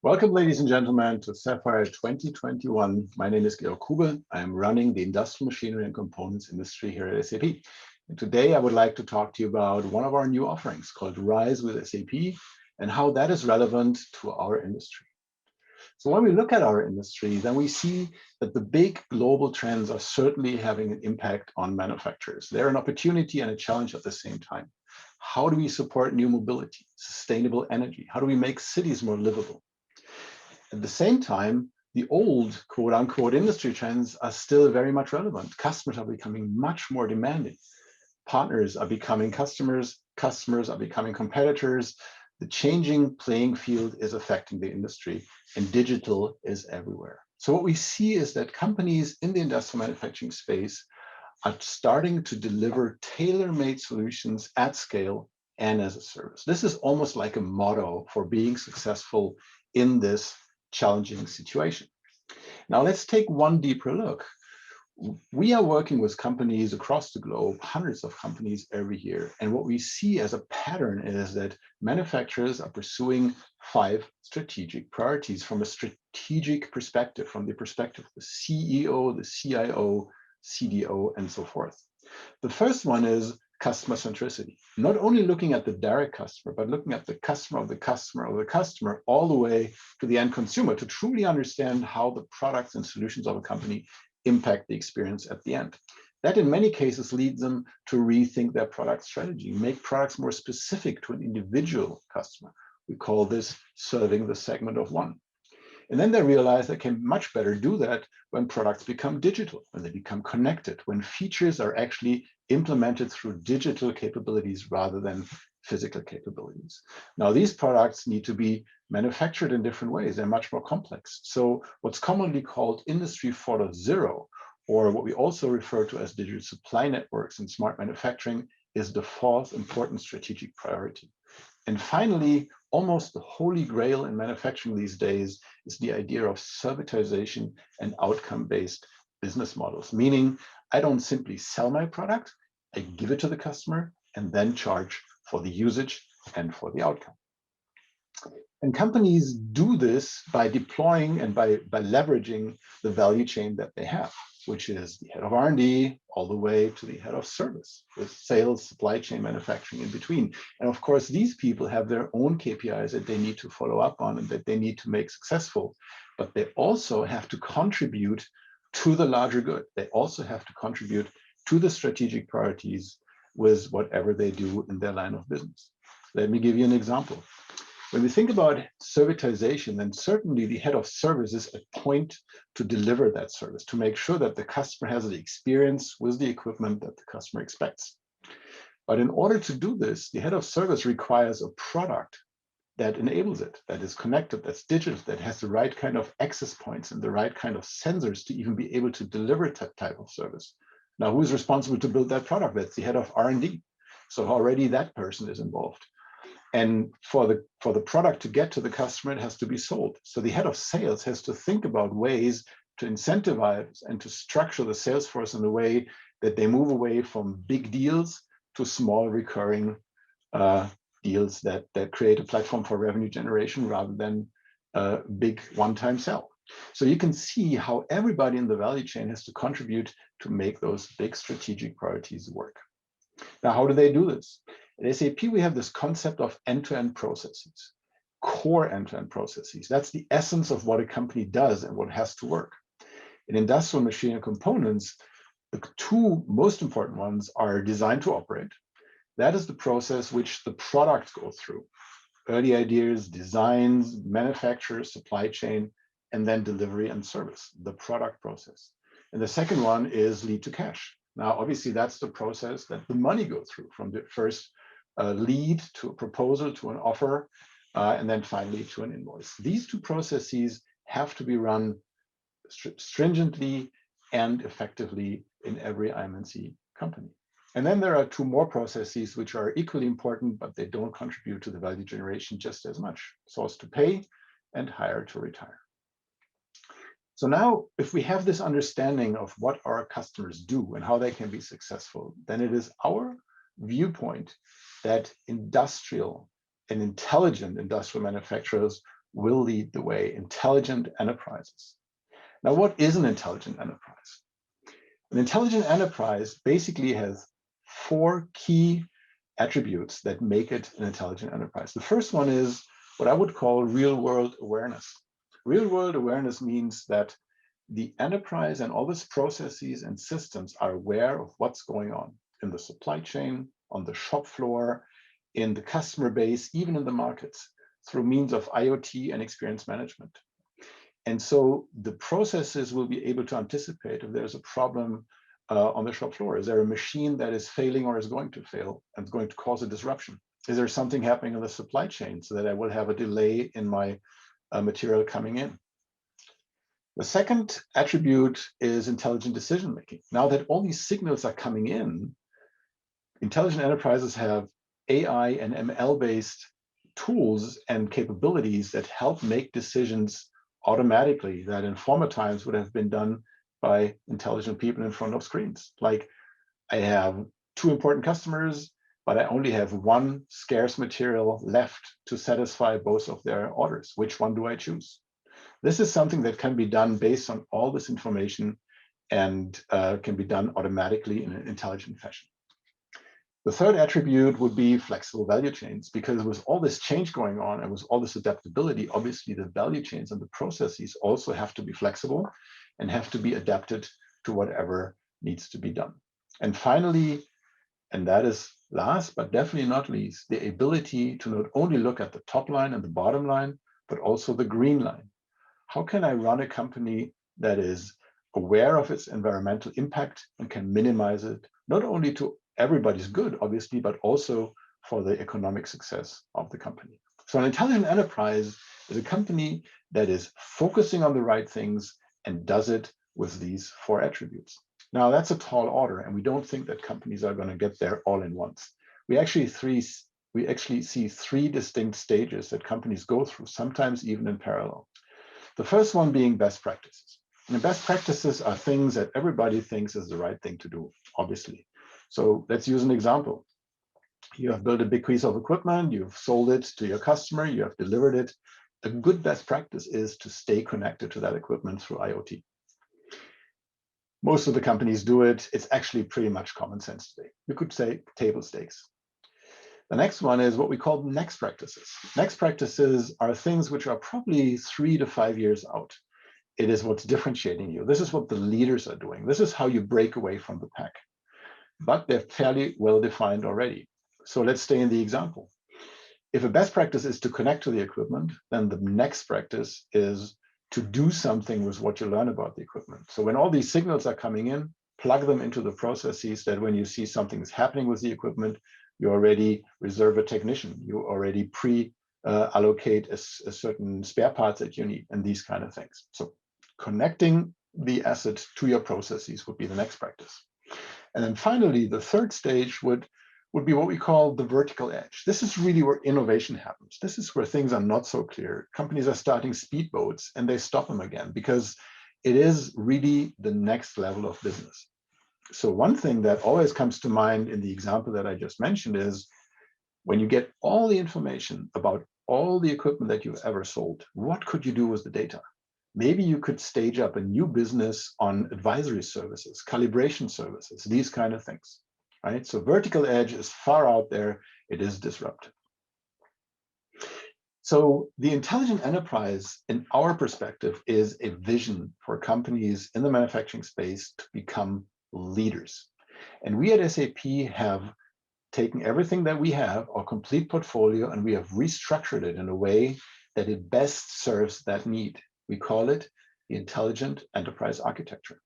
Welcome, ladies and gentlemen, to SAPPHIRE 2021. My name is Georg Kube. I am running the industrial machinery and components industry here at SAP. And today I would like to talk to you about one of our new offerings called Rise with SAP and how that is relevant to our industry. So when we look at our industry, then we see that the big global trends are certainly having an impact on manufacturers. They're an opportunity and a challenge at the same time. How do we support new mobility, sustainable energy? How do we make cities more livable? At the same time, the old quote unquote industry trends are still very much relevant. Customers are becoming much more demanding. Partners are becoming customers, customers are becoming competitors. The changing playing field is affecting the industry, and digital is everywhere. So what we see is that companies in the industrial manufacturing space are starting to deliver tailor-made solutions at scale and as a service. This is almost like a motto for being successful in this challenging situation. Now let's take one deeper look. We are working with companies across the globe, hundreds of companies every year. And what we see as a pattern is that manufacturers are pursuing 5 strategic priorities from a strategic perspective, from the perspective of the CEO, the CIO, CDO, and so forth. The first one is customer centricity, not only looking at the direct customer, but looking at the customer of the customer of the customer, all the way to the end consumer to truly understand how the products and solutions of a company impact the experience at the end. That in many cases leads them to rethink their product strategy, make products more specific to an individual customer. We call this serving the segment of one. And then they realize they can much better do that when products become digital, when they become connected, when features are actually implemented through digital capabilities rather than physical capabilities. Now, these products need to be manufactured in different ways. They're much more complex. So what's commonly called Industry 4.0, or what we also refer to as digital supply networks and smart manufacturing, is the 4th important strategic priority. And finally, almost the holy grail in manufacturing these days is the idea of servitization and outcome-based business models, meaning I don't simply sell my product, I give it to the customer and then charge for the usage and for the outcome. And companies do this by deploying and by leveraging the value chain that they have, which is the head of R&D all the way to the head of service, with sales, supply chain, manufacturing in between. And of course, these people have their own KPIs that they need to follow up on and that they need to make successful, but they also have to contribute to the larger good. They also have to contribute to the strategic priorities with whatever they do in their line of business. Let me give you an example. When we think about servitization, then certainly the head of service is a point to deliver that service, to make sure that the customer has the experience with the equipment that the customer expects. But in order to do this, the head of service requires a product that enables it, that is connected, that's digital, that has the right kind of access points and the right kind of sensors to even be able to deliver that type of service. Now, who is responsible to build that product? That's the head of R&D. So already that person is involved. And for the product to get to the customer, it has to be sold. So the head of sales has to think about ways to incentivize and to structure the sales force in a way that they move away from big deals to small recurring deals that create a platform for revenue generation rather than a big one-time sell. So you can see how everybody in the value chain has to contribute to make those big strategic priorities work. Now, how do they do this? At SAP, we have this concept of end-to-end processes, core end-to-end processes. That's the essence of what a company does and what has to work. In industrial machine and components, the 2 most important ones are design to operate. That is the process which the products go through. Early ideas, designs, manufacture, supply chain, and then delivery and service, the product process. And the second one is lead to cash. Now, obviously, that's the process that the money goes through from the first lead to a proposal to an offer, and then finally to an invoice. These 2 processes have to be run stringently and effectively in every IM&C company. And then there are 2 more processes which are equally important, but they don't contribute to the value generation just as much: source to pay and hire to retire. So now, if we have this understanding of what our customers do and how they can be successful, then it is our viewpoint that industrial and intelligent industrial manufacturers will lead the way, intelligent enterprises. Now, what is an intelligent enterprise? An intelligent enterprise basically has 4 key attributes that make it an intelligent enterprise. The first one is what I would call real-world awareness. Real-world awareness means that the enterprise and all its processes and systems are aware of what's going on in the supply chain, on the shop floor, in the customer base, even in the markets, through means of IoT and experience management. And so the processes will be able to anticipate if there's a problem on the shop floor. Is there a machine that is failing or is going to fail and going to cause a disruption? Is there something happening in the supply chain so that I will have a delay in my material coming in? The second attribute is intelligent decision making. Now that all these signals are coming in, intelligent enterprises have AI and ML-based tools and capabilities that help make decisions automatically that in former times would have been done by intelligent people in front of screens. Like, I have 2 important customers, but I only have 1 scarce material left to satisfy both of their orders. Which one do I choose? This is something that can be done based on all this information and can be done automatically in an intelligent fashion. The third attribute would be flexible value chains, because with all this change going on and with all this adaptability, obviously the value chains and the processes also have to be flexible and have to be adapted to whatever needs to be done. And finally, and that is last but definitely not least, the ability to not only look at the top line and the bottom line, but also the green line. How can I run a company that is aware of its environmental impact and can minimize it, not only to everybody's good, obviously, but also for the economic success of the company? So an intelligent enterprise is a company that is focusing on the right things and does it with these 4 attributes. Now, that's a tall order, and we don't think that companies are going to get there all in once. We actually see 3 distinct stages that companies go through, sometimes even in parallel. The first one being best practices. And best practices are things that everybody thinks is the right thing to do, obviously. So let's use an example. You have built a big piece of equipment, you've sold it to your customer, you have delivered it. A good best practice is to stay connected to that equipment through IoT. Most of the companies do it. It's actually pretty much common sense today. You could say table stakes. The next one is what we call next practices. Next practices are things which are probably 3 to 5 years out. It is what's differentiating you. This is what the leaders are doing. This is how you break away from the pack. But they're fairly well defined already. So let's stay in the example. If a best practice is to connect to the equipment, then the next practice is to do something with what you learn about the equipment. So when all these signals are coming in, plug them into the processes that when you see something is happening with the equipment, you already reserve a technician. You already allocate a certain spare parts that you need and these kind of things. So connecting the asset to your processes would be the next practice. And then finally, the third stage would be what we call the vertical edge. This is really where innovation happens. This is where things are not so clear. Companies are starting speedboats and they stop them again because it is really the next level of business. So one thing that always comes to mind in the example that I just mentioned is when you get all the information about all the equipment that you've ever sold, what could you do with the data? Maybe you could stage up a new business on advisory services, calibration services, these kind of things, right? So vertical edge is far out there. It is disruptive. So the intelligent enterprise, in our perspective, is a vision for companies in the manufacturing space to become leaders. And we at SAP have taken everything that we have, our complete portfolio, and we have restructured it in a way that it best serves that need. We call it the Intelligent Enterprise Architecture.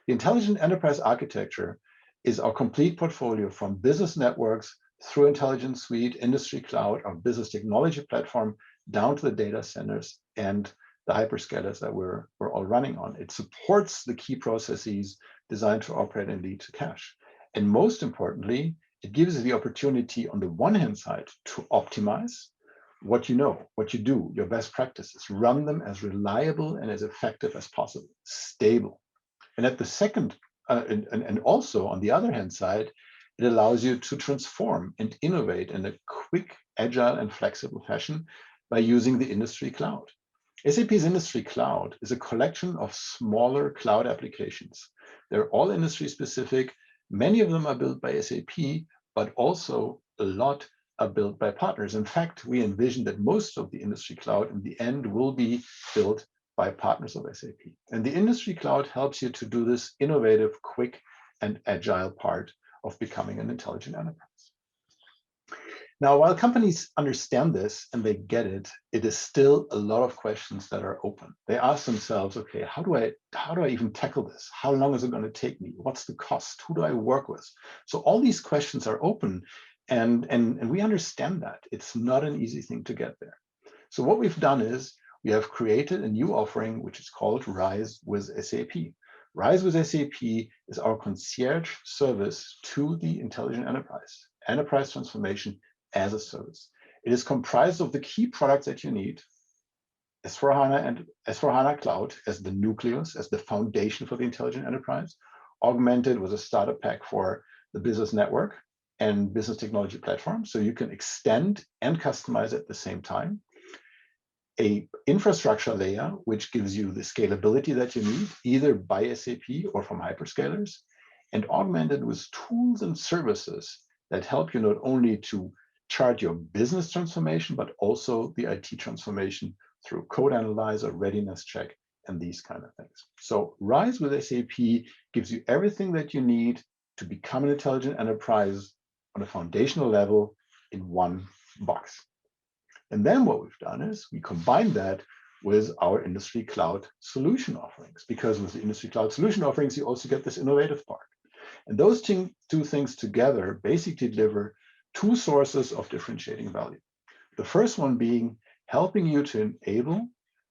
The Intelligent Enterprise Architecture is our complete portfolio from business networks through Intelligent Suite, Industry Cloud, our business technology platform, down to the data centers and the hyperscalers that we're all running on. It supports the key processes designed to operate and lead to cash. And most importantly, it gives you the opportunity on the one hand side to optimize what you know, what you do, your best practices, run them as reliable and as effective as possible, stable. And at the second, and also on the other hand side, it allows you to transform and innovate in a quick, agile, and flexible fashion by using the industry cloud. SAP's industry cloud is a collection of smaller cloud applications. They're all industry specific. Many of them are built by SAP, but also a lot are built by partners. In fact, we envision that most of the industry cloud in the end will be built by partners of SAP. And the industry cloud helps you to do this innovative, quick, and agile part of becoming an intelligent enterprise. Now, while companies understand this and they get it, it is still a lot of questions that are open. They ask themselves, okay, how do I even tackle this? How long is it going to take me? What's the cost? Who do I work with? So all these questions are open, and we understand that. It's not an easy thing to get there. So what we've done is we have created a new offering, which is called RISE with SAP. RISE with SAP is our concierge service to the intelligent enterprise transformation as a service. It is comprised of the key products that you need, S/4HANA and S/4HANA Cloud as the nucleus, as the foundation for the intelligent enterprise, augmented with a starter pack for the business network and business technology platform, so you can extend and customize at the same time. A infrastructure layer, which gives you the scalability that you need, either by SAP or from hyperscalers, and augmented with tools and services that help you not only to chart your business transformation, but also the IT transformation through code analyzer, readiness check, and these kind of things. So RISE with SAP gives you everything that you need to become an intelligent enterprise on a foundational level in one box. And then what we've done is we combine that with our industry cloud solution offerings, because with the industry cloud solution offerings, you also get this innovative part. And those two things together basically deliver two sources of differentiating value. The first one being helping you to enable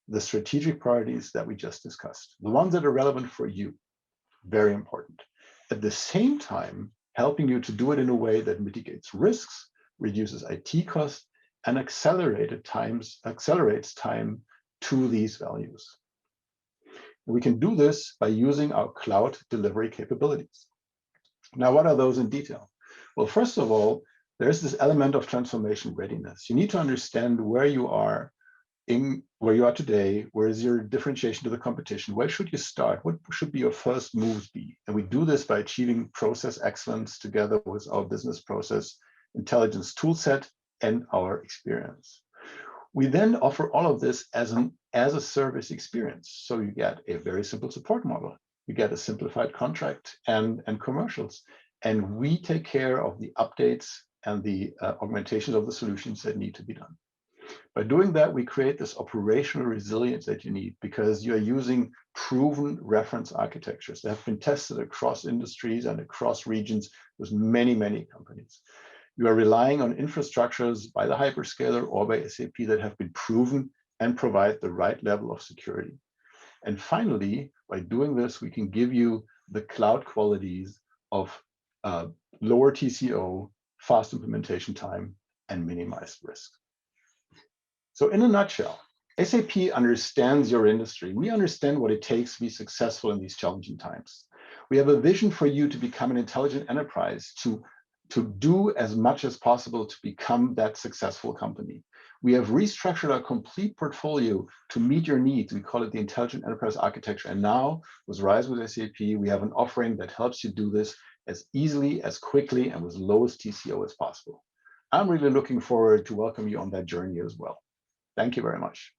the strategic priorities that we just discussed, the ones that are relevant for you, very important. At the same time, helping you to do it in a way that mitigates risks, reduces IT costs, and accelerates time to these values. We can do this by using our cloud delivery capabilities. Now, what are those in detail? Well, first of all, there's this element of transformation readiness. You need to understand where you are today, where is your differentiation to the competition, where should you start, what should be your first moves be? And we do this by achieving process excellence together with our business process intelligence toolset and our experience. We then offer all of this as a service experience. So you get a very simple support model, you get a simplified contract and commercials, and we take care of the updates and the augmentation of the solutions that need to be done. By doing that, we create this operational resilience that you need, because you are using proven reference architectures that have been tested across industries and across regions with many, many companies. You are relying on infrastructures by the hyperscaler or by SAP that have been proven and provide the right level of security. And finally, by doing this, we can give you the cloud qualities of lower TCO, fast implementation time, and minimized risk. So in a nutshell, SAP understands your industry. We understand what it takes to be successful in these challenging times. We have a vision for you to become an intelligent enterprise, to do as much as possible to become that successful company. We have restructured our complete portfolio to meet your needs. We call it the Intelligent Enterprise Architecture. And now with RISE with SAP, we have an offering that helps you do this as easily, as quickly, and with lowest TCO as possible. I'm really looking forward to welcome you on that journey as well. Thank you very much.